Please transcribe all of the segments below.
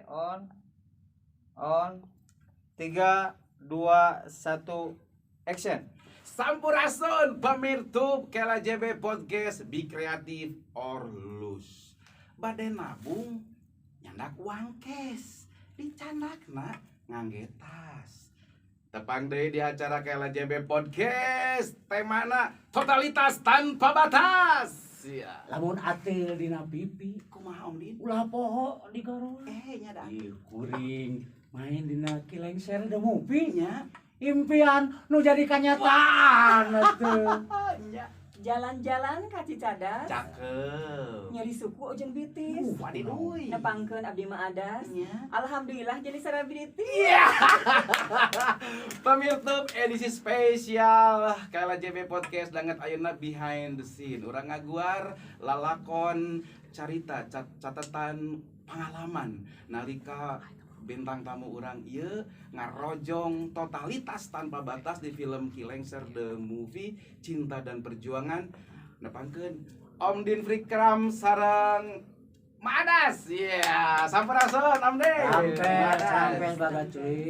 On 3 2 1 action. Sampurasun pemirsa Kela JB Podcast, be kreatif or lose. Bade nabung nyandak uang cash, dicandakna ngangge tas. Tepang deui di acara Kela JB Podcast, temana totalitas tanpa batas. Ya. Lamun atil dina pipi, Kumaha Om Din? ulah poho di garong. Nyada. Ieu kuring main dina kilengser da mupi. Nya. Impian nu jadi kenyataan atuh. Jalan-jalan ka Cicadas, Cakep. nyari suku jeung bitis. Wadiduy. Nepangkeun abdi mah adas. Nya. Alhamdulillah jadi selebriti. Pemirsa edisi spesial Kela JB Podcast danget ayeuna behind the scene. Urang ngaguar lalakon carita catatan pengalaman nalika bintang tamu urang ieu ngarojong totalitas tanpa batas di film Kilengser the Movie Cinta dan Perjuangan. Nepangkeun Om Din Frikram sareng Madas. Iya, sampurasun Om Din. Sampai baga cuy.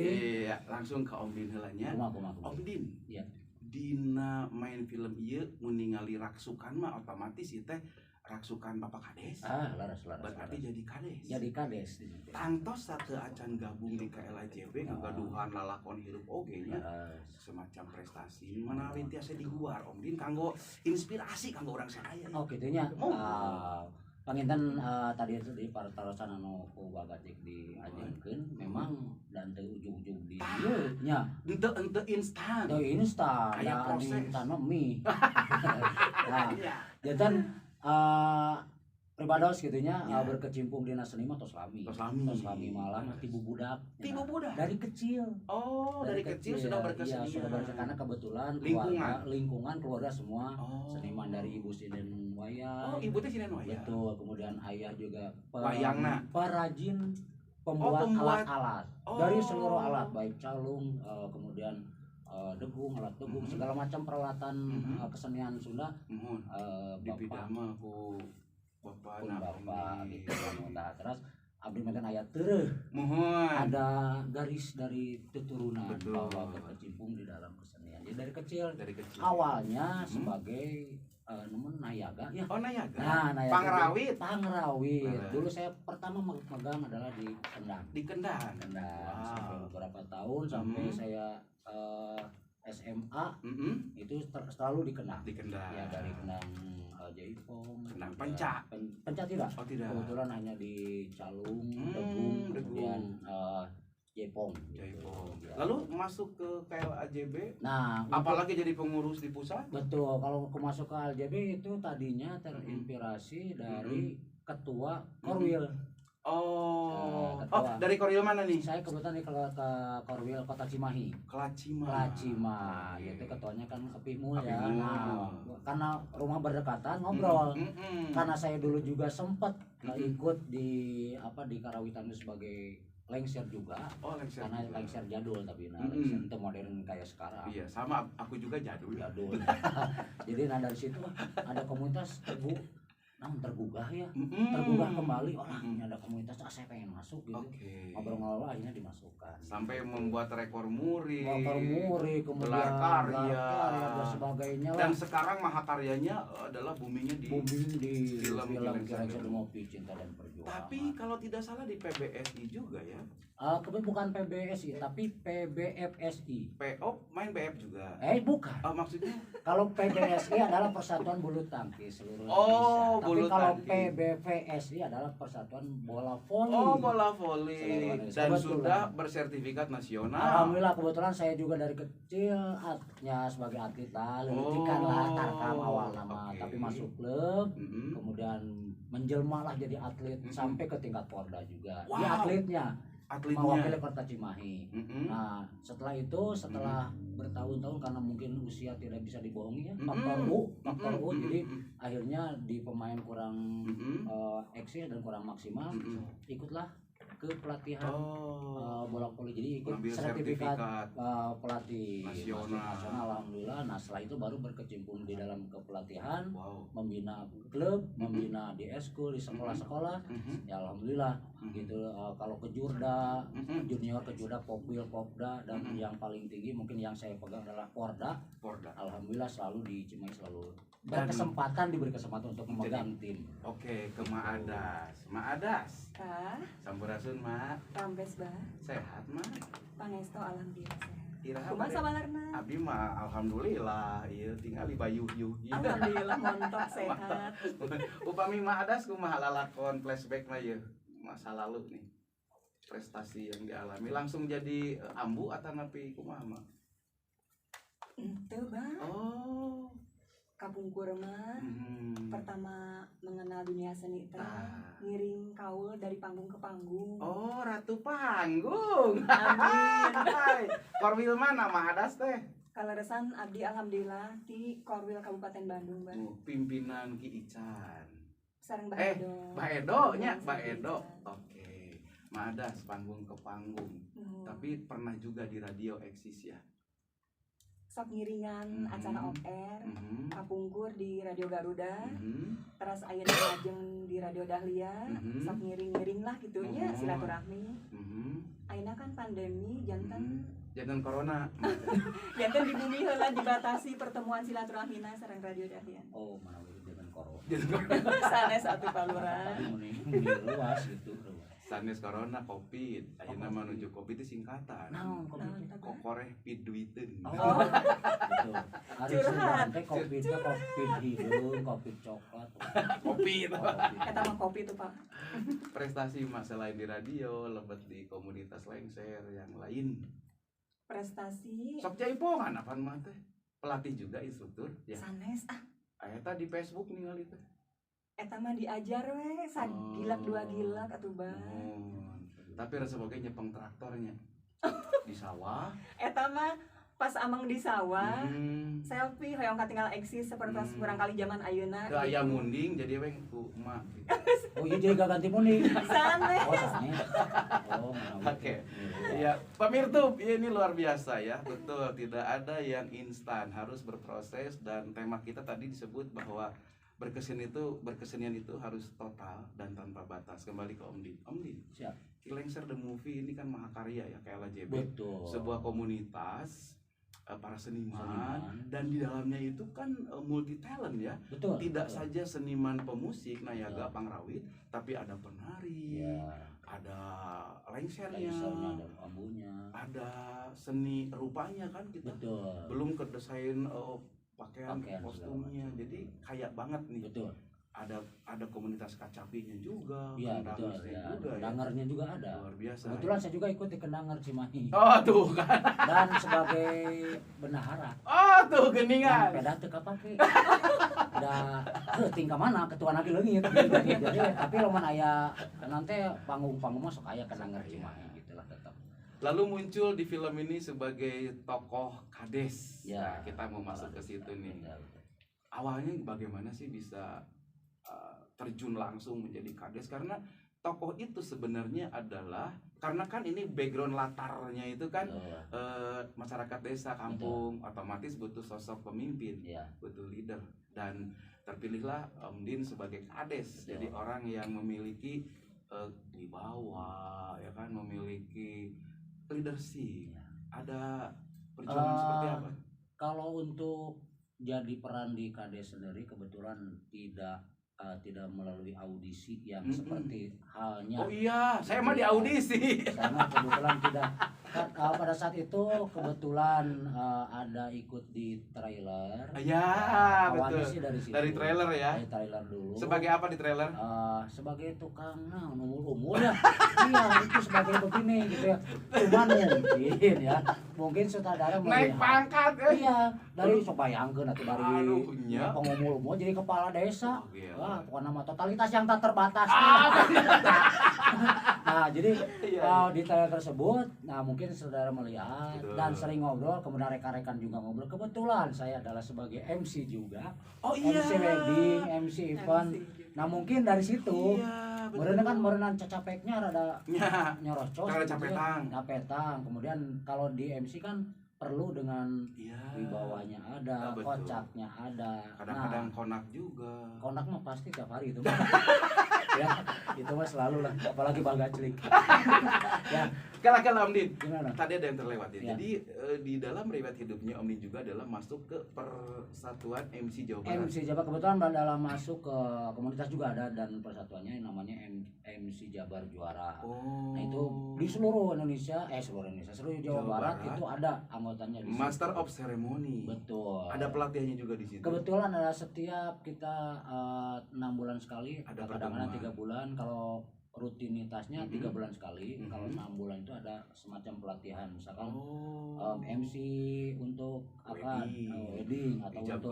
Iya, langsung ke Om Din heula nya. Kumaha. Om Din. Iya. Dina main film ieu mun ningali raksukan mah otomatis ieu teh raksukan Bapak Kades. Laras. Berarti jadi Kades. Jadi kades. Tangtos sateu acan gabung di KLJB ngagaduhan lalakon hirup oge nya. Semacam prestasi menawi tiasa diguar Om Din kanggo inspirasi kanggo urang sadaya. Oh kitu nya. Panginten tadi itu di partarosan anu ku bagajek diajenkeun memang dan teu ujug-ujug di ieu nya. Ente instan. Teu instan, Aya proses. instan mie. Nah, jantan pribados gitu nya berkecimpung di seni mah tos lami malah tibu budak dari kecil. Oh, dari kecil sudah berkesenian. Iya, sudah berkesenian karena kebetulan lingkungan keluarga semua seniman dari ibu sinen wayang. Oh, ibu teh sinen wayang. Betul, kemudian ayah juga wayangna. Perajin pembuat alat-alat. Dari seluruh alat baik calung kemudian alat degung segala macam peralatan kesenian Sunda. Bapak mah ku bapak gitu kan. Terus abdi meten aya teureum ada garis dari keturunan bahwa berkecimpung di dalam kesenian. Jadi dari kecil. Awalnya sebagai nayaga ya. Oh, nayaga. Nah, nayaga. Pangrawit. Dulu saya pertama megang adalah di Kendang. Sampai beberapa tahun sampai saya SMA itu selalu di Kendang. Ya, dari Kendang Jaipong, Kendang Penca tidak. Oh, tidak. Kebetulan hanya di Calung, Degung, kemudian Jaipong. Ya. Lalu masuk ke KLJB. Nah, apalagi jadi pengurus di pusat? Betul. Kalau masuk ke LJB itu tadinya terinspirasi dari ketua Korwil. Dari Korwil mana nih? Saya kebetulan ke Korwil Kota Cimahi. Kelacima. Itu ketuanya kan Epimul ya. Nah, karena rumah berdekatan ngobrol. Karena saya dulu juga sempat ikut di Karawitan sebagai lengser juga. Karena lengser jadul tapi lengser itu modern kayak sekarang. Iya, sama aku juga jadul. Jadi dari situ ada komunitas tergugah kembali ada komunitas saya pengen masuk gitu. Ngobrol-ngobrol akhirnya dimasukkan sampai membuat rekor muri kemudian gelar karya dan sebagainya dan sekarang mahakaryanya adalah booming di film Kilengser the Movie Cinta dan Perjuangan. Tapi kalau tidak salah di PBSI juga ya. Bukan PBSI tapi PBFSI. Main BF juga. Bukan. Maksudnya kalau PBSI adalah Persatuan Bulu Tangkis seluruh Indonesia. Tapi kalau PBVSI adalah Persatuan Bola Voli. Bola voli. Dan sudah bersertifikat nasional. Alhamdulillah kebetulan saya juga dari kecil sebagai atlet lah, lelitikan lah tarkam awal nama, tapi masuk klub, kemudian menjelma lah jadi atlet sampai ke tingkat Porda juga. Dia atletnya. Mewakili Kota Cimahi. Nah, setelah bertahun-tahun karena mungkin usia tidak bisa dibohongi ya, faktor U, jadi akhirnya di pemain kurang eksil dan kurang maksimal, ikutlah ke pelatihan bola voli, jadi ikut sertifikat pelatih nasional. Alhamdulillah. Nah, setelah itu baru berkecimpung di dalam kepelatihan, membina klub, membina di eskul, di sekolah-sekolah. Ya alhamdulillah gitu. Kalau kejurda, Mhm. junior kejurda, popwil, popda, dan Mhm. yang paling tinggi mungkin yang saya pegang adalah porda. Porda. Alhamdulillah selalu di Cimahi selalu Dan- diberi kesempatan untuk memegang tim. Oke, ke Maadas. Maadas. Kah, Sampurasun, Mak. rampes bah, Sehat, Mak. pangesto alhamdulillah sehat. Iraha Kumaha bade? sabalarna? Abi mah alhamdulillah, ieu tinggal di bayuh-yuh ieu. Alhamdulillah montok sehat. Upami Maadas kumaha lalakon flashback mah ieu masa lalu nih. Prestasi yang dialami langsung jadi ambu atau napi kumaha, Mak? Ente bah, Oh. kapungkur mah Mhm. pertama mengenal dunia seni teh Ah. ngiring kaul dari panggung ke panggung. Oh, ratu panggung. Amin. Hai. Korwil mana Maadas teh? Kaleresan abdi alhamdulillah di Korwil Kabupaten Bandung bah. Pimpinan Ki Ican. Sareng Bah Eh, Edo. Mbak Edo nya, Sareng Mbak Ki Edo. Ican. Oke. Maadas panggung ke panggung. Nuhun. Tapi pernah juga di radio eksis ya. Sok ngiringan Mhm. acara on air, Mhm. kapungkur di Radio Garuda, Mhm. terus ayeuna lajeng di Radio Dahlia, Mhm. sok ngiring-ngiring lah gitunya Mhm. silaturahmi. Mhm. Ayeuna kan pandemi janten Jangan corona. janten di bumi heula dibatasi pertemuan silaturahmina sareng Radio Dahlia. Oh, mana itu dengan corona. Jangan corona. Sanes atuh paluran. Tapi mending luas gitu. Luas. Sanes corona Covid. Ayeuna menuju Covid itu singkatan. Naon covid? Kokoreh piduiteun. Oh, gitu. Hari Curhat. teh covid-nya covid hidung, covid coklat. Covid. Oh, covid. Eta mah kopi tuh, Pak. Prestasi Mas selain di radio, lebet di komunitas lengser yang lain. Prestasi Sok jaipongan apaan mah teh? Pelatih juga instruktur ya. sanes Eta di Facebook ningali teh. eta mah diajar we sagilak dua gilak atuh bah. Nuhun. Tapi rasa boga nyepeng traktornya di sawah. Eta mah pas amang di sawah Hmm. selfie hoyong katinggal eksis seperti Hmm. kurang kali zaman ayeuna. Ke aya munding jadi weng ku emak. Gitu. Oh iya jadi gak ganti muning. Sanes. Oh sanes. Oh mana Oke. Ya, Pemirtub, ini luar biasa ya. Betul, tidak ada yang instan, harus berproses dan tema kita tadi disebut bahwa berkesenian itu harus total dan tanpa batas. Kembali ke Om Din. Om Din, Siap. Kilengser the Movie ini kan mahakarya ya, kayak LJB. Betul. Sebuah komunitas para seniman, Seniman. dan di dalamnya itu kan multi talent ya. Betul. Tidak betul. saja seniman pemusik, nayaga, Betul. pangrawit, tapi ada penari, Ya. ada lengsernya, Lengsernya dan bambunya. ada seni rupanya kan kita. Betul. Belum ke desain pakaian Pakaian kostumnya, segala macam. jadi kaya banget nih. Betul. Ada komunitas kacapinya juga, Iya betul. kendangersnya Ya. juga ya. Kendangernya juga ada. Luar biasa. Kebetulan saya juga ikut di Kendanger Cimahi. Oh tuh kan. Dan sebagai bendahara. Oh tuh Yang geningan. peda teu kapake. Da tingkah mana ketua lagi leungit. Jadi tapi lamun aya nanti panggung-panggung mah sok aya Kendanger Cimahi gitulah tetap. Lalu muncul di film ini sebagai tokoh kades. Ya. Nah, kita mau masuk ke situ nih. Betul. Awalnya bagaimana sih bisa terjun langsung menjadi kades, karena tokoh itu sebenarnya adalah karena kan ini background latarnya itu kan Betul. masyarakat desa kampung, otomatis butuh sosok pemimpin, Ya. butuh leader, dan terpilihlah Om Din sebagai kades. Betul. Jadi orang yang memiliki wibawa ya kan, memiliki leadership. Ya. Ada perjuangan seperti apa? Kalau untuk jadi peran di KD sendiri kebetulan tidak melalui audisi yang Mm-mm. seperti halnya Oh iya, saya mah di audisi. karena kebetulan tidak pada saat itu kebetulan ada ikut di trailer. Ya, Awalnya betul. sih dari situ. Dari trailer ya. Dari trailer dulu. Sebagai apa di trailer? Sebagai tukang umur ya. Iya, itu sebagai begini gitu ya. Cuman mungkin ya, mungkin sutradara Naik melihat pangkat iya, dari sok bayangkeun atuh dari Aduh, nya. pengumul-umul jadi kepala desa. Oh, gila. Wah, pokoknya nama totalitas yang tak terbatas. Nah, jadi Iya, di trailer tersebut, nah mungkin saudara melihat Betul. dan sering ngobrol, kemudian rekan-rekan juga ngobrol. Kebetulan saya adalah sebagai MC juga, Oh iya. MC wedding, MC event. Nah mungkin dari situ, Iya, betul. merenang kan merenang cacapeknya rada Ya, nyorocos, rada gitu ya. capetang. Capetang. Kemudian kalau di MC kan perlu dengan Iya. wibawanya ada, Betul. kocaknya ada. Kadang-kadang Nah, konak juga. konak mah pasti tiap hari itu. Ya, itu mah selalu lah, apalagi bagaclik. Ya, Kalau Om Din, gimana? tadi ada yang terlewat ya. Ya. Jadi di dalam riwayat hidupnya Om Din juga adalah masuk ke Persatuan MC Jawa Barat. MC Jabar kebetulan dalam masuk ke komunitas juga ada dan persatuannya yang namanya MC Jabar Juara. Oh. Nah itu di seluruh Indonesia, seluruh Jawa Jawa Barat, Barat. itu ada anggotanya di situ. Master of Ceremony. Betul. Ada pelatihannya juga di situ. Kebetulan ada setiap kita 6 bulan sekali, Ada kadang-kadang pertemuan. 3 bulan. Kalau rutinitasnya Mhm. 3 bulan sekali. Mhm. Kalau 6 bulan itu ada semacam pelatihan, misalkan Oh. MC untuk apa Wedding. wedding atau Ijab untuk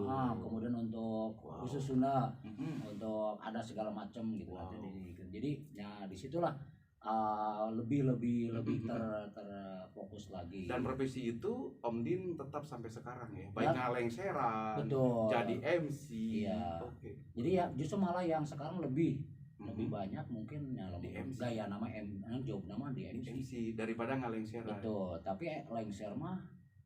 kabul. kemudian untuk Wow. khusus Sunda, Mm-mm. untuk ada segala macam gitu lah. Wow. Jadi ya disitulah lebih Mhm. terfokus lagi. Dan profesi itu Om Din tetap sampai sekarang ya. Baik Ya. ngalengseran, Betul. jadi MC. Iya. Oke. Jadi ya justru malah yang sekarang lebih Mhm. banyak mungkin ya Di MC. gaya nama job nama di MC. MC daripada ngalengseran. Betul, tapi lengser mah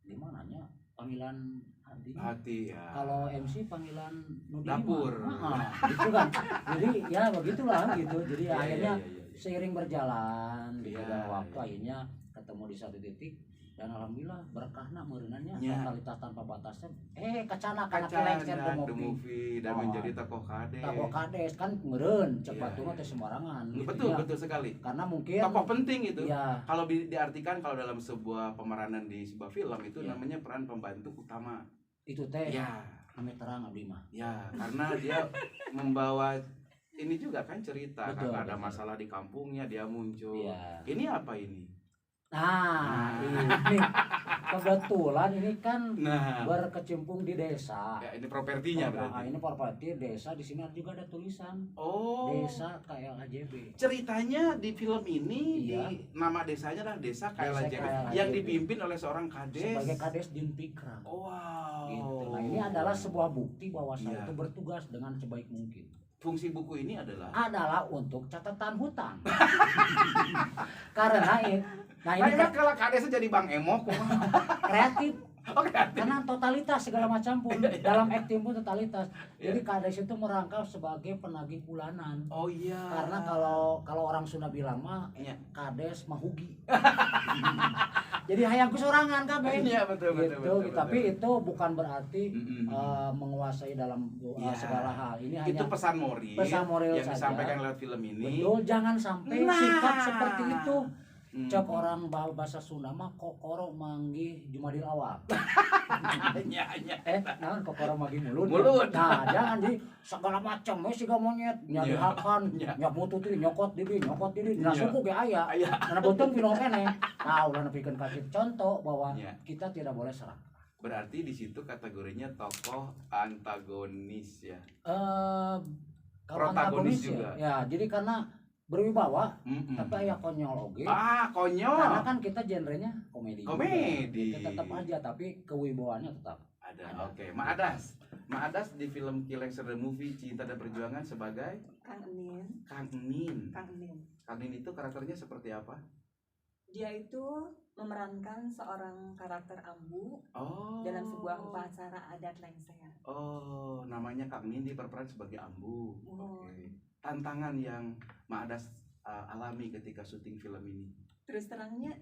gimana nya panggilan hati. Hati ya. Kalau MC panggilan nu di Dapur. mah. Gitu kan. Jadi ya begitulah gitu. Jadi Iya, akhirnya iya, iya, iya. seiring berjalan gitu Iya, dalam waktu iya. akhirnya ketemu di satu titik dan alhamdulillah berkahna meureunannya Iya. totalitas tanpa batasan kacana kana lengser Kacana the The movie. Movie dan Oh. menjadi tokoh kades. Tokoh kades kan meureun Iya, cepat tuh iya. teh sembarangan gitu Betul, ya. betul sekali. Karena mungkin Tokoh penting itu. ya Kalau diartikan kalau dalam sebuah pemeranan di sebuah film itu Iya. namanya peran pembantu utama. itu teh Ya, ame terang abdi mah. ya, karena dia membawa ini juga kan cerita Betul, karena ada betul. masalah di kampungnya dia muncul. Iya. Ini apa ini? Nah, ini kebetulan ini kan Nah, berkecimpung di desa. ya ini propertinya Nah, berarti. ini properti desa, di sini juga ada tulisan Oh. desa KLAJB. Ceritanya di film ini Iya. di nama desanya adalah Desa KLAJB KLAJB. yang dipimpin oleh seorang kades. Sebagai kades Din Pikrang. Wow. Gitu. Nah, ini adalah sebuah bukti bahwa saya Iya. itu bertugas dengan sebaik mungkin. Fungsi buku ini adalah Untuk catatan hutang. Karena nah ini Nah, kalau kadesnya jadi Bang Emok. kreatif. Oke. Karena totalitas segala macam pun dalam acting pun totalitas. Jadi kades itu merangkap sebagai penagih bulanan. Oh iya. Karena kalau orang Sunda bilang mah Iya. kades mah hugi. Jadi hayang kusorangan kabeh. Iya, betul, betul, Gitu, betul, tapi betul. itu bukan berarti Mm-mm. menguasai dalam Iya. segala hal. Ini Itu hanya pesan moral, pesan moral yang saja. disampaikan lewat film ini. betul, jangan sampai Nah. sikap seperti itu. Hmm. Cek orang bahasa Sunda mah kokoro manggih jumadil awal. Nya, nya. Naon kokoro manggih mulut. Mulut. Nah, jangan jadi segala macam we siga monyet nya Iya. dihakan, Iya. nya mutu teh nyokot di nah Iya. suku ge aya. Aya. Karena beuteung pino keneh. Nah, ulah nepikeun ka kitu. Contoh bahwa Iya. kita tidak boleh serak. Berarti di situ kategorinya tokoh antagonis ya. Kalau Protagonis antagonis juga. ya, jadi karena berwibawa Mm-mm. tapi aya konyol oge. Ah, konyol. Karena kan kita genrenya komedi. Komedi. Juga. Tetap aja tapi kewibawaannya tetap. Ada. Oke, Maadas. Maadas di film Kilengser the Movie Cinta dan Perjuangan sebagai Kang Enin. Kang Enin. Kang Enin. Kang Enin itu karakternya seperti apa? Dia itu memerankan seorang karakter ambu Oh. dalam sebuah upacara adat lengser. Oh, namanya Kang Enin berperan sebagai ambu. Oh. Oke. Tantangan yang Maadas alami ketika syuting film ini. Terus terangnya,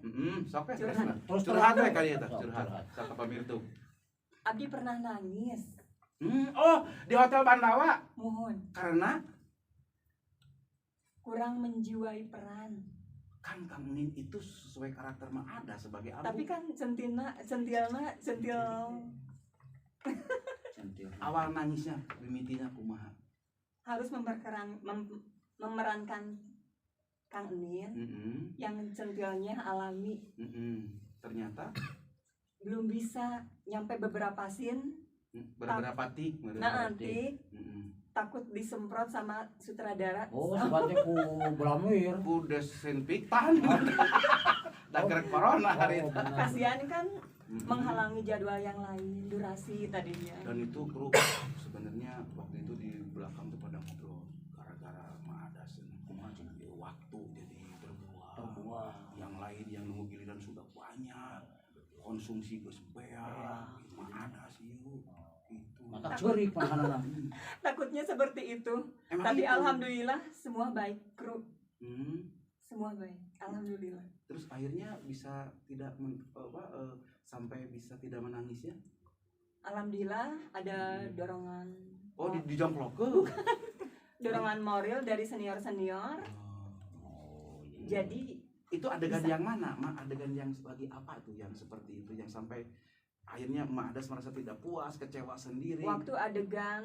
Sok ya, Curhat. curhat we kali eta, Sok, curhat. curhat. Saka pamirtu. Abdi pernah nangis. Oh, di Hotel Bandawa Mohon, karena kurang menjiwai peran. kan Kang Enin itu sesuai karakter Maadas sebagai ambu. Tapi kan sentil Centil. Awal nangisnya mimitinya kumaha. harus memerankan Kang Enin yang centilnya alami. Ternyata Belum bisa nyampe beberapa scene. beberapa tik. Nah, nanti Mm-mm. takut disemprot sama sutradara. Oh, sebatnya ku belamir. Udah senpitan. Dager corona hari itu. benar. Kasihan kan Mm-mm. menghalangi jadwal yang lain, durasi tadinya. Dan itu kru sebenarnya waktu itu di belakang tuh pada ngobrol gara-gara Maadas ini. Waktu jadi berbuah. Yang lain yang nunggu giliran sudah banyak. konsumsi geus beak mah ada sih gitu. Mata ceurik makanan. Takutnya seperti itu. Emang Tapi gitu? alhamdulillah semua baik, kru. Hmm. Semua baik. Alhamdulillah. Terus akhirnya bisa tidak sampai bisa tidak menangis ya? Alhamdulillah ada dorongan Oh, dijongklok ke. dorongan moral dari senior-senior. Oh, Jadi itu adegan bisa. yang mana? Adegan yang lagi apa tuh yang seperti itu yang sampai akhirnya Mak Adas merasa tidak puas, kecewa sendiri. waktu adegan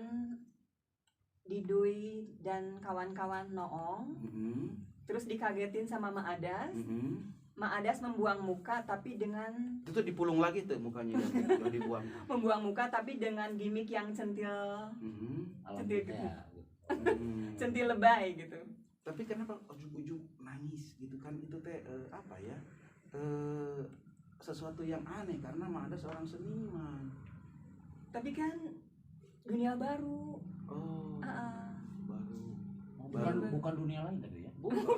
Didui dan kawan-kawan noong, Mm-mm. terus dikagetin sama Ma Adas. Mm-mm. Ma Adas membuang muka tapi dengan Itu tuh dipulung lagi tuh mukanya udah dibuang. membuang muka tapi dengan gimmick yang centil Mm-mm. Alhamdulillah. Mm. centil lebay gitu. Tapi kenapa ujung-ujung nangis gitu kan itu teh apa ya? Sesuatu yang aneh karena Mak Adas seorang seniman. Tapi kan dunia baru. Oh. Baru. Bukan Baru. bukan dunia lain tapi ya. Bukan.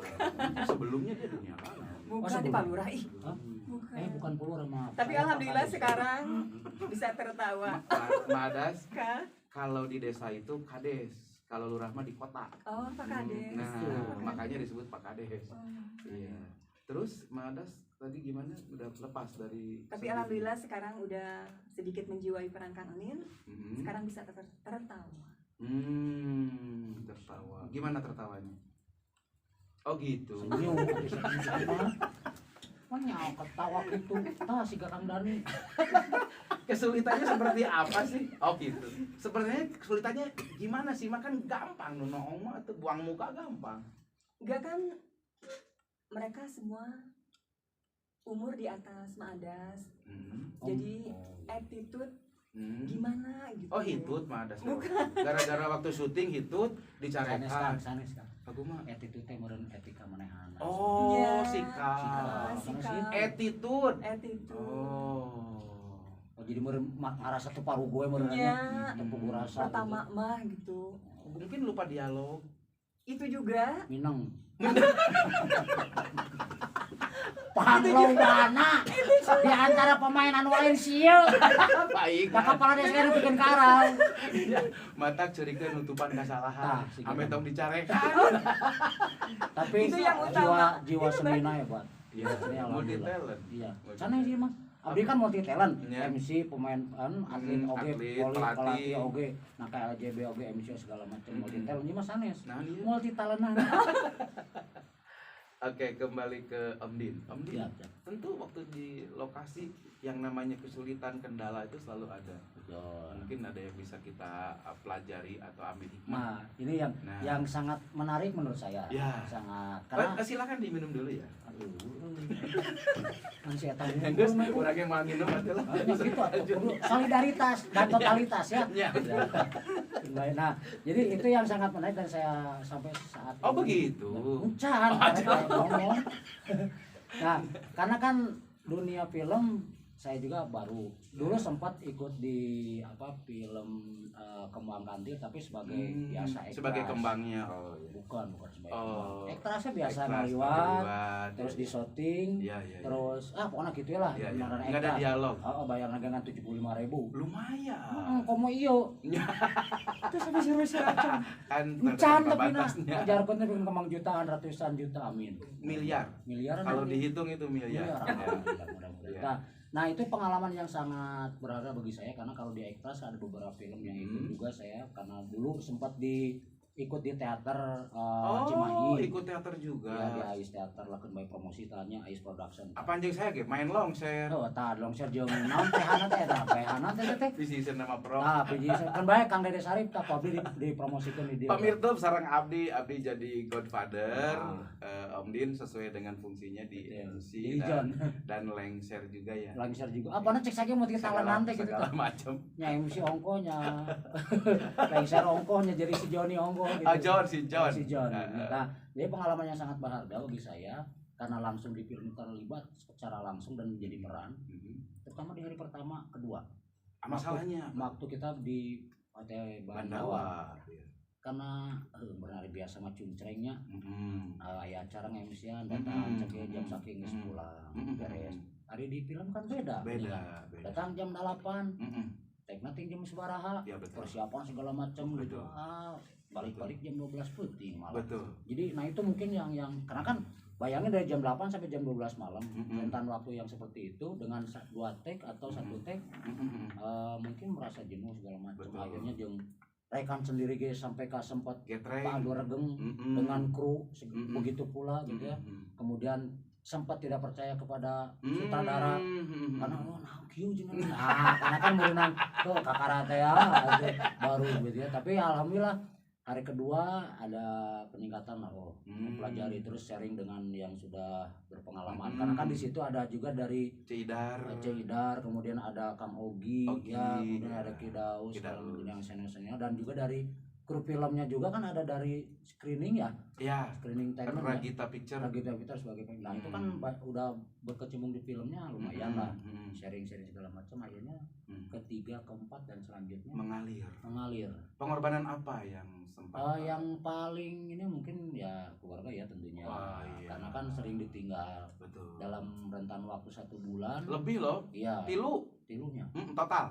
Sebelumnya dia dunia lain. Bukan Masa di belum? Palura ih. Hah? Bukan. Bukan Pulur sama. Tapi alhamdulillah sekarang bisa tertawa. Mak Adas Kak. kalau di desa itu kades, kalau lurah mah di kota. Oh, Pak Kades. Nah, Oh. makanya disebut Pak Kades. Oh. Iya. Terus Mak Adas tadi gimana? Udah lepas dari Tapi sedih? alhamdulillah sekarang udah sedikit menjiwai peran Kang Enin. Mhm. Sekarang bisa tertawa. Tertawa. Gimana tertawanya? Oh gitu. Senyum habis senyum. Mana ketawa gitu. Tah si Kang Dani. Kesulitannya seperti apa sih? Oh gitu. Sebenarnya kesulitannya gimana sih? Makan gampang noong mah atau buang muka gampang. Enggak kan mereka semua umur di atas Ma Adas. Hmm. Jadi attitude Hmm. gimana gitu. Oh hitut mah ada. Bukan. Gara-gara waktu syuting hitut dicarekan. Sanes kan. Aku mah. Attitude teh meureun etika manehan. Oh Iya. sikap. Sikap. Attitude. Attitude. Oh. Oh jadi meureun ngarasa teu paruh gue meureun. Iya. Teu puguh rasa. Pertama mah gitu. Mungkin lupa dialog. Itu juga Mineng. Panglawana di antara pemain anu lain sieu. Baik. Da kepala desa nu bikin karang. Mata curigkeun nutupan kesalahan. Tah, si Ame gitu. tong dicarekan. Tapi Itu yang utama. jiwa senina ya, Pak. Iya, multi talent. Iya. Sana sih mah. Abdi kan multi talent, Iya. MC, pemain, atlet oge, atlet, pelatih pelatih. oge, nah kayak LJB oge, MC segala macam multi talent. Ini mah sanes. Nah, iya. Multi talentan. Oke, kembali ke Om Din. Om Din, Iya, iya. tentu waktu di lokasi yang namanya kesulitan, kendala itu selalu ada. Mungkin ada yang bisa kita pelajari atau ambil hikmah. Nah, ini Nah. yang sangat menarik menurut saya. Ya. Sangat karena Silakan diminum dulu ya. aduh. Kan saya tahu. Terus orang yang mau minum adalah Ya gitu atuh. Solidaritas dan totalitas ya. Ya. Baik, nah, jadi itu yang sangat menarik dan saya sampai saat Oh, ini- begitu. Bukan, karena kayak ngomong. Nah, karena kan dunia film saya juga baru. Dulu sempat ikut di film Kembang Kantil tapi sebagai biasa ekstras. sebagai kembangnya. Oh, iya. Bukan sebagai Oh. kembang. Ekstrasnya biasa Ekstras, ngaliwat, ngaliwat, terus iya. di syuting, Iya, iya. terus pokoknya gitu lah. Iya, iya. beneran Nggak ada ekstras. dialog. Oh, bayar nagangan 75.000. Lumayan. Komo iyo. Terus habis seru-seru Kan Encan terdapat tapi nah, batasnya. jargonnya bikin kembang jutaan, ratusan juta, amin. Miliar. Miliaran. Kalau nanti. dihitung itu miliar. Miliar. Ya. Mudah-mudahan. Iya. Nah itu pengalaman yang sangat berharga bagi saya karena kalau di Ekstras ada beberapa film yang ikut juga saya karena dulu sempat ikut di teater Cimahi. Ikut teater juga. Ya di Ais Teater lakukan by promosi tanya Ais Production. Apa anjing saya ge main longser. Oh, tah longser jeung naon teh hana teh tah hana teh. Di season nama pro. Tah piji kan bae Kang Dede Sarip tah abdi dipromosikeun di dia. Pamirtup sareng Abdi jadi Godfather. Om Din sesuai dengan fungsinya di MC Jadi John dan lengser juga ya. longser juga. Apana cek saja mau kita talenan teh gitu segala tah. macam. Nya MC ongkonya. Lengser ongkonya jadi si Joni ongko gitu. Si John. Si John. Nah, jadi pengalaman yang sangat berharga bagi saya karena langsung di film terlibat secara langsung dan menjadi peran. Terutama di hari pertama, kedua. Masalahnya Waktu kita di Pantai Bandawa. Bandawa. karena benar biasa mah cuncrengnya aya acara nge-MC-an Mm-mm. datang cek jam saking geus pulang beres. Hari di film kan beda. Beda. Datang jam 8, Mm-mm. tekna ting jam sabaraha, Ya betul. persiapan segala macam gitu. Betul. Balik-balik jam 12 peuting malam. Betul. Jadi nah itu mungkin yang karena kan bayangin dari jam 8 sampai jam 12 malam rentan waktu yang seperti itu dengan 2 take atau 1 take mungkin merasa jenuh segala macam. Betul. Akhirnya jeung rekan sendiri ge sampai ka sempat Getreng. padu regeng dengan kru begitu pula gitu ya. Kemudian sempat tidak percaya kepada sutradara karena nah kieu cenah. Nah, karena kan meunang tuh kakara teh ya baru gitu ya. Tapi alhamdulillah hari kedua ada peningkatan lah, mempelajari terus sharing dengan yang sudah berpengalaman karena kan di situ ada juga dari Cidar, kemudian ada Kang Ogi, ya kemudian ada Kidaus yang senior dan juga dari kru filmnya juga kan ada dari screening ya screening Kan talent Ragita Picture. sebagai nah itu kan udah berkecimpung di filmnya lumayan lah sharing segala macam akhirnya ketiga keempat dan selanjutnya mengalir. Pengorbanan apa yang sempat yang paling ini mungkin ya keluarga ya tentunya. Iya. Karena kan sering ditinggal. Betul. Dalam rentan waktu 1 bulan. Lebih loh. Iya. Tilunya. Total.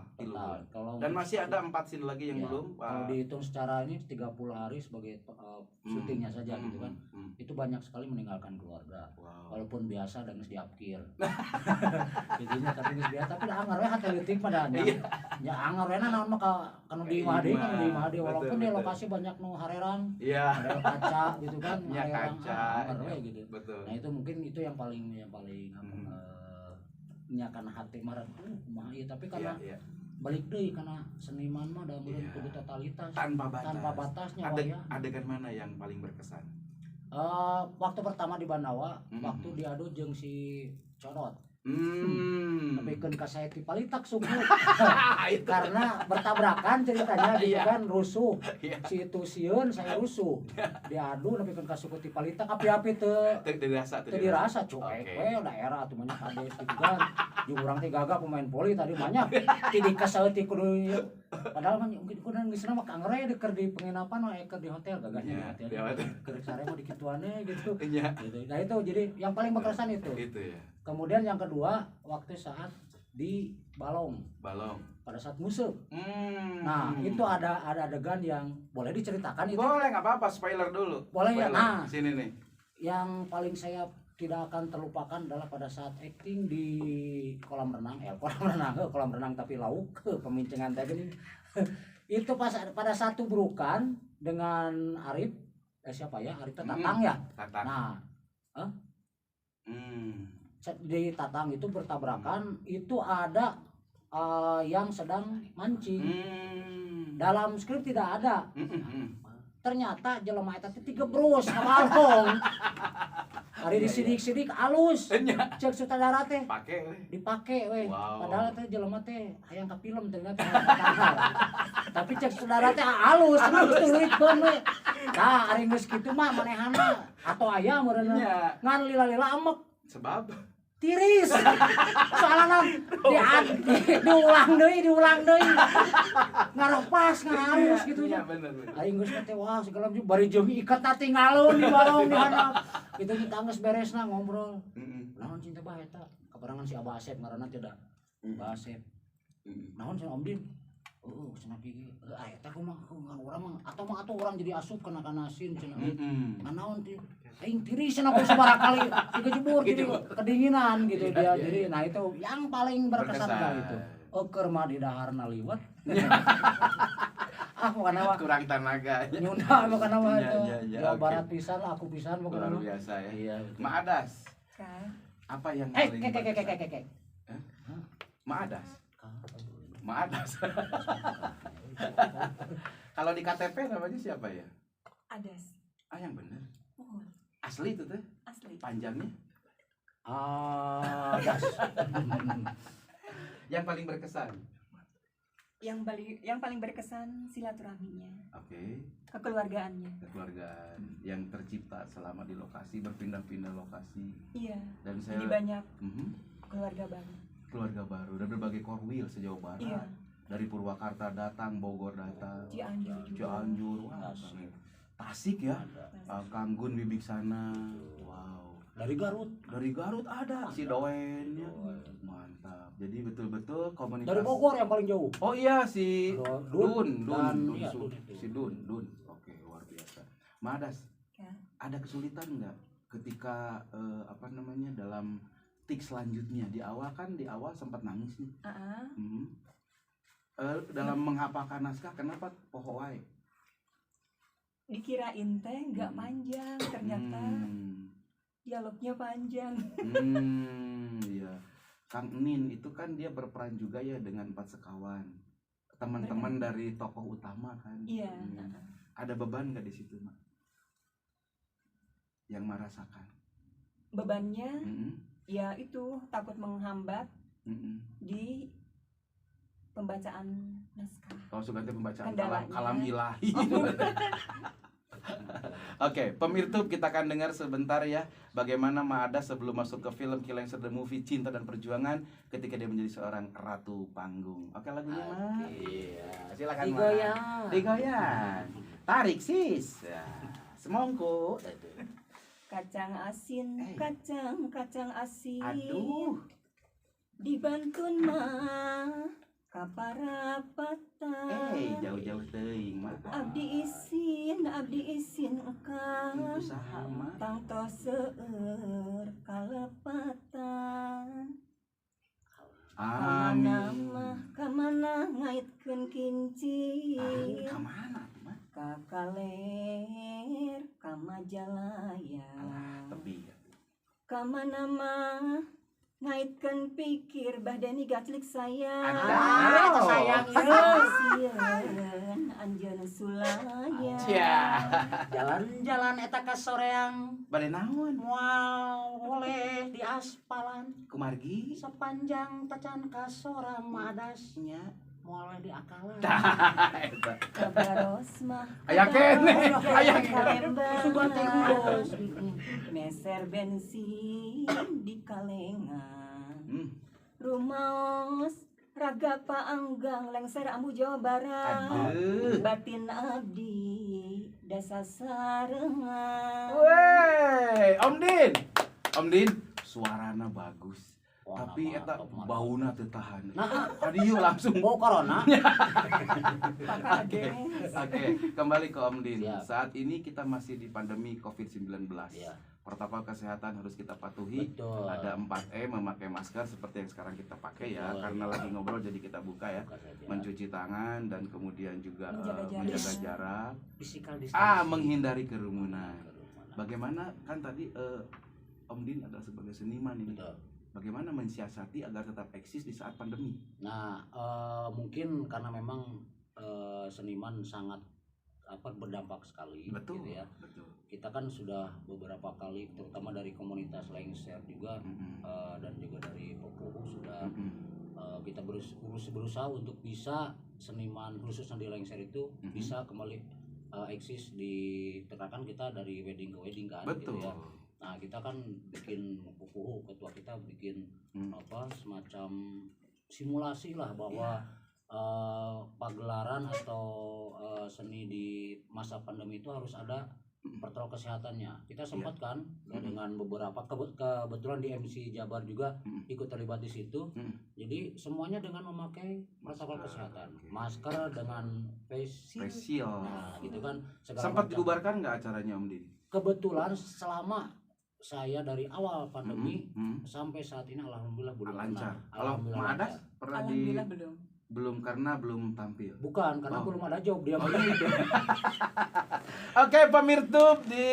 Kalau dan masih ada 4 scene lagi yang belum. Kalau dihitung secara ini 30 hari sebagai syutingnya saja gitu kan. Itu banyak sekali meninggalkan keluarga. Wow. Walaupun biasa dan geus diapkir. Jadinya tapi geus biasa tapi da anggar we hate leutik padahal. Ya anggar we naon mah kana di imah deui walaupun di lokasi banyak nu harerang. Iya. Ada kaca gitu kan. Ya kaca. Anggar we gitu. Betul. Nah itu mungkin itu yang paling nyakan hati marah kumaha ieu tapi karena balik deui karena seniman mah da meureun kudu totalitas tanpa batas nyawa adegan mana yang paling berkesan? Waktu pertama di Banawa waktu diadu jeung si Codot nepikeun ka saya ti palitak suku karena bertabrakan ceritanya gitu kan rusuh si itu sieun saya rusuh diadu nepikeun ka suku ti palitak api-api teu dirasa cuek we daerah atuh banyak kade gitu kan jeung urang teh gagah pemain voli tadi banyak ti dikaseuti ti kudu padahal mah kudu geusna mah kangre keur di penginapan mah keur di hotel gagahnya di hotel keur sare mah di kituannya gitu. Nah itu jadi yang paling berkesan itu ya. Kemudian yang kedua waktu saat di Balong pada saat musuh. Nah itu ada adegan yang boleh diceritakan itu? Boleh, nggak apa-apa, spoiler dulu. Boleh ya. Nah sini nih. Yang paling saya tidak akan terlupakan adalah pada saat acting di kolam renang tapi lauk pemincingan teh gini. Itu pada satu berukan dengan Arif siapa ya Arif Tatang ya. Nah di Tatang itu bertabrakan itu ada yang sedang mancing. Dalam skrip tidak ada. Ternyata jelema eta teh digebrus ka balong. Ari disidik-sidik alus. Cek sutradara teh dipake we. Padahal teh jelema teh hayang ka film ternyata. Tapi cek sutradara teh alus tulitkeun we. Tah ari geus kitu mah manehana atau aya meureun ngan lila-lila amek. Sebab tiris soalnya diulang deui ngarepas ngaralus gitu nya aing geus teh wah segala bari jeung ikat tinggalun di balong di handap kitu kita geus beresna ngobrol naon cinta bae eta kabarangan si Abah Asep ngaranna teh da Abah Asep naon cenah Om Din cenah gigi eta kumaha urang mah atau urang jadi asup kana asin cenah naon teh aing tiris cenah ku sabaraha kali digejebur jadi kedinginan gitu dia jadi nah itu yang paling berkesan kali itu keur mah di daharna liwet makana mah kurang tenaga nyunda makana mah Jawa Barat pisan aku pisan makana luar biasa ya. Iya Maadas apa yang paling Maadas kalau di KTP namanya siapa ya? Adas. Yang bener asli itu teh panjangnya Das. Yang paling berkesan yang paling berkesan silaturahminya. Kekeluargaan yang tercipta selama di lokasi berpindah-pindah lokasi. Iya. Dan jadi banyak keluarga baru dan berbagai korwil sejauh barat. Iya. dari Purwakarta datang, Bogor datang, Cianjur juga. Cianjur, wah, Tasik ya, Kanggun Wibiksana, wow. Dari Garut. Dari Garut ada si Doen ya, mantap. Jadi betul-betul komunikasi. Dari Bogor yang paling jauh. Oh iya si Dun. Dun, Iya, Su- Dun itu. si Dun. Oke, luar biasa. Madas, Ya. ada kesulitan nggak ketika dalam tik selanjutnya di awal sempat nangis nih. Hmm. Dalam menghafalkan naskah kenapa poho wae? Dikirain teh nggak panjang, ternyata dialognya panjang. Iya. Kang Nin itu kan dia berperan juga ya dengan 4 sekawan. Teman-teman dari tokoh utama kan. Iya. Ada beban nggak di situ, Mak? Yang merasakan. Bebannya ya itu takut menghambat di pembacaan naskah. Kalau suka pembacaan Kendalanya. kalam ilahi. Oke, pemirsa kita akan dengar sebentar ya bagaimana Maada sebelum masuk ke film Kilengser the Movie Cinta dan Perjuangan ketika dia menjadi seorang ratu panggung. Oke, lagunya Mak. Iya, silakan Mak. Digoyang. Tarik sis. Ya, semongko. Kacang asin, kacang asin. Aduh. Dibantun mah kaparapatan. Jauh-jauh teuing Mak. Abdi isin engkau. Usaha Mak. Tangto seueur kalepatan. Kamana ngaitkeun kincir. Kamana tuh Mak? Ka Kaler, ka Majalaya. Tebi. Kamana mah ngaitkeun pikir badani gaclik sayang. Ada. Sayang Sieun anjeun sulaya. Jalan-jalan eta ka soreang. Bade naon? Wow, boleh di aspalan. Kumargi. Sepanjang tacan ka sorang Madas. Nya. Mulai di akalan. Eta. Kabaros mah. Aya kene. Kalembaros. Meser bensin di kalengan. Rumaos raga paanggang lengser ambu Jawa Barat. Aduh. Batin abdi dasa sarengan. Wey, Om Din, suarana bagus. Wah, Tapi eta mantap, mantap. bauna teu tahan. Nah, Adieu langsung. bau corona. Oke, kembali ke Om Din. Siap. Saat ini kita masih di pandemi COVID-19. Iya. Protokol kesehatan harus kita patuhi. Betul. Ada 4M, memakai masker seperti yang sekarang kita pakai ya. Betul. Karena lagi ngobrol jadi kita buka ya. Buka saja. Mencuci tangan dan kemudian juga Menjaga jarak. menjaga jarak. Physical distancing. Menghindari kerumunan. Bagaimana kan tadi Om Din adalah sebagai seniman ini. Betul. Bagaimana mensiasati agar tetap eksis di saat pandemi? Nah, mungkin karena memang seniman sangat berdampak sekali, Betul. gitu ya. Betul. Kita kan sudah beberapa kali, terutama dari komunitas Lengser juga dan juga dari Popuhu sudah kita berusaha untuk bisa seniman khususnya di Lengser itu bisa kembali eksis di terkakan kita dari wedding ke wedding kan, Betul. gitu ya. Nah, kita kan bikin Popuhu, ketua kita bikin semacam simulasi lah bahwa pagelaran atau seni di masa pandemi itu harus ada protokol kesehatannya. Kita sempat kan dengan beberapa kebetulan di MC Jabar juga ikut terlibat di situ. Jadi semuanya dengan memakai protokol kesehatan, masker dengan face shield. Nah, gitu kan. Sempat dibubarkan nggak acaranya Om Din? Kebetulan selama saya dari awal pandemi sampai saat ini alhamdulillah belum lancar. pernah. Kalau Alhamdulillah Madas lancar. pernah Alhamdulillah belum. belum karena belum tampil. Bukan karena belum ada job dia. Oke, pemirsa di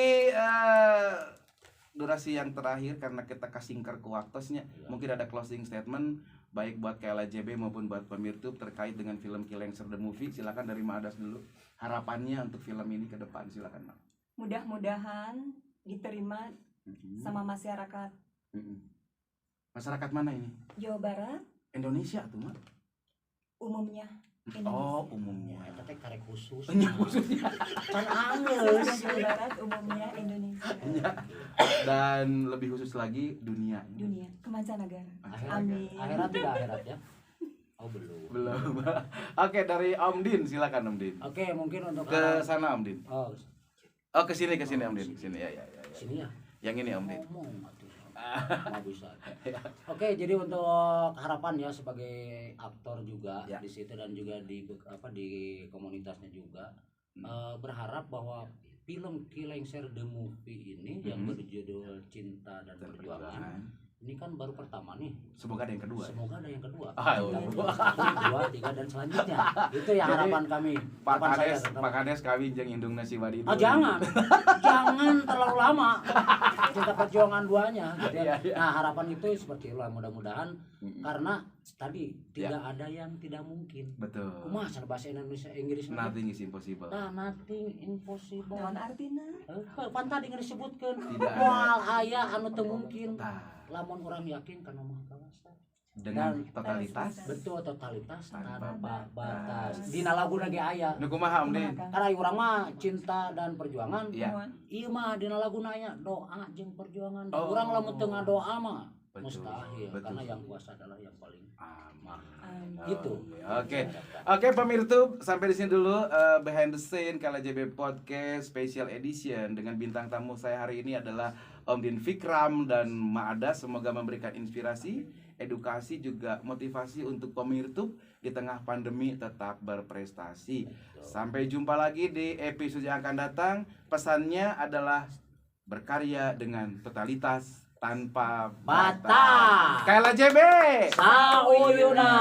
durasi yang terakhir karena kita kasingker ke waktosnya, mungkin ada closing statement baik buat KLJB maupun buat pemirsa terkait dengan film Kilengser the Movie. Silakan dari Madas dulu. Harapannya untuk film ini ke depan, silakan, Mak. Mudah-mudahan diterima sama masyarakat Masyarakat mana ini? Jawa Barat Indonesia tuh, Mak. umumnya. Oh, umumnya. Eta teh karek khusus. Khususnya. Kan Indonesia, angeus. Jawa Barat umumnya Indonesia. Dan lebih khusus lagi dunia. Dunia, kemancanegara. Akhirat, Amin. akhirat tidak akhirat ya. Oh belum. Belum. Oke, dari Om Din, silakan Om Din. Oke, mungkin untuk Ke sana Om Din. oh Oh, ke sini Om Din. Sini ya. sini ya. Yang ini Om Din. Ngomong atuh. Nggak bisa. Oke, jadi untuk harapan ya sebagai aktor juga Ya. di situ dan juga di komunitasnya juga berharap bahwa film Kilengser the Movie ini yang berjudul Cinta dan Perjuangan ini kan baru pertama nih. Semoga ada yang kedua. Semoga ada yang kedua. Ah, Dua, tiga dan selanjutnya. Itu yang Jadi, harapan kami. Pak Harapan saya Kades, terutama. Pak Kades kawin jeung indung nasi wadi. Ah, jangan terlalu lama. Cinta perjuangan duanya gitu ya. Iya. Nah harapan itu seperti itulah mudah-mudahan karena tadi tidak ada yang tidak mungkin. Betul. Kumaha cara bahasa Inggris nanti? Nothing is impossible. Nah, nothing impossible. Naon artina? Pan tadi nggak disebutkan. Tidak. Moal aya anu teu mungkin. Nah, Lamun orang yakin kana Maha Kawasa. dengan Dan- totalitas. Betul totalitas Tanpa tanpa batas. batas. Dina laguna ge aya. Nu kumaha Om Din? Karena urang mah cinta dan perjuangan. Iya. Iya mah dina laguna aya doa jeung perjuangan. Oh. Urang lamun teu ngadoa mah Betul, mustahil betul. karena yang kuasa adalah yang paling Aman. gitu. Oke. Oke pemirsa, sampai di sini dulu behind the scene KLJB Podcast Special Edition dengan bintang tamu saya hari ini adalah Om Din Fikram dan Ma Ada. Semoga memberikan inspirasi, edukasi juga motivasi untuk pemirsa di tengah pandemi tetap berprestasi. Sampai jumpa lagi di episode yang akan datang. Pesannya adalah berkarya dengan totalitas tanpa Batas. KLJB. Sauyuna.